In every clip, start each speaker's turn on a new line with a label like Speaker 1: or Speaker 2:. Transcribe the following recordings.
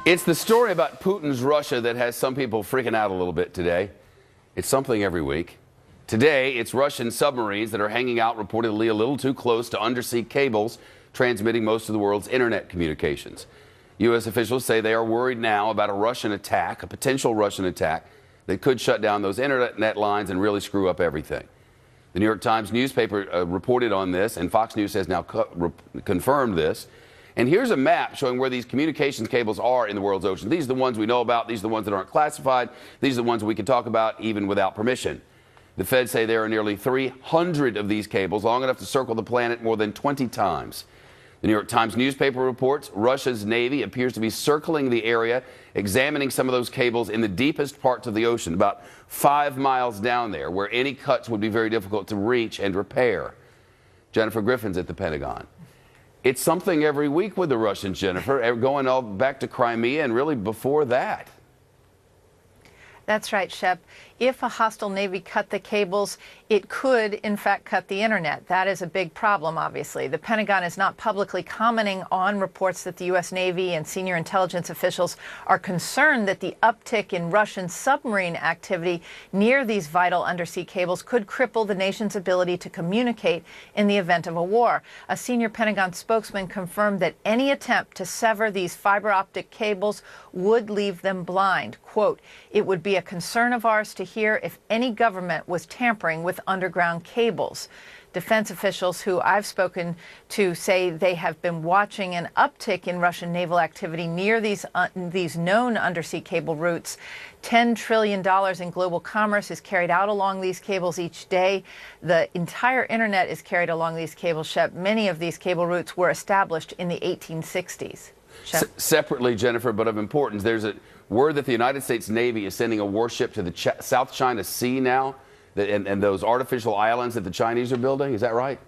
Speaker 1: It's the story about Putin's Russia that has some people freaking out a little bit today. It's something every week. Today, it's Russian submarines that are hanging out reportedly a little too close to undersea cables transmitting most of the world's internet communications. U.S. officials say they are worried now about a Russian attack, a potential Russian attack, that could shut down those internet lines and really screw up everything. The New York Times newspaper reported on this, and Fox News has now confirmed this. And here's a map showing where these communications cables are in the world's ocean. These are the ones we know about. These are the ones that aren't classified. These are the ones we can talk about even without permission. The Feds say there are nearly 300 of these cables, long enough to circle the planet more than 20 times. The New York Times newspaper reports Russia's Navy appears to be circling the area, examining some of those cables in the deepest parts of the ocean, about 5 miles down there, where any cuts would be very difficult to reach and repair. Jennifer Griffin's at the Pentagon. It's something every week with the Russians, Jennifer, going all back to Crimea and really before that.
Speaker 2: That's right, Shep. If a hostile Navy cut the cables, it could, in fact, cut the internet. That is a big problem, obviously. The Pentagon is not publicly commenting on reports that the U.S. Navy and senior intelligence officials are concerned that the uptick in Russian submarine activity near these vital undersea cables could cripple the nation's ability to communicate in the event of a war. A senior Pentagon spokesman confirmed that any attempt to sever these fiber optic cables would leave them blind. Quote, "It would be a concern of ours to hear if any government was tampering with underground cables." Defense officials who I've spoken to say they have been watching an uptick in Russian naval activity near these known undersea cable routes. $10 trillion in global commerce is carried out along these cables each day. The entire internet is carried along these cables, Shep. Many of these cable routes were established in the 1860s.
Speaker 1: Separately, Jennifer, but of importance, there's a word that the United States Navy is sending a warship to the South China Sea now, and those artificial islands that the Chinese are building. Is that right?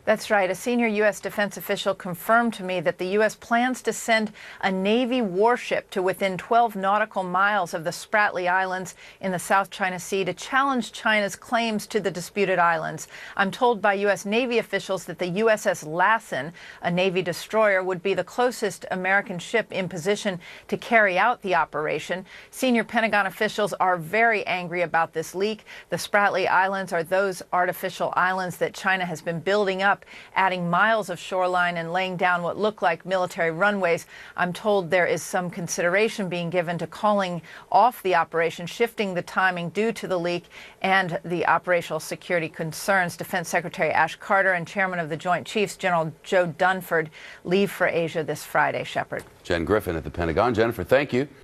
Speaker 2: That's right. A senior U.S. defense official confirmed to me that the U.S. plans to send a Navy warship to within 12 nautical miles of the Spratly Islands in the South China Sea to challenge China's claims to the disputed islands. I'm told by U.S. Navy officials that the USS Lassen, a Navy destroyer, would be the closest American ship in position to carry out the operation. Senior Pentagon officials are very angry about this leak. The Spratly Islands are those artificial islands that China has been building up, adding miles of shoreline and laying down what look like military runways. I'm told there is some consideration being given to calling off the operation, shifting the timing due to the leak and the operational security concerns. Defense Secretary Ash Carter and Chairman of the Joint Chiefs, General Joe Dunford, leave for Asia this Friday. Shepard.
Speaker 1: Jen Griffin at the Pentagon. Jennifer, thank you.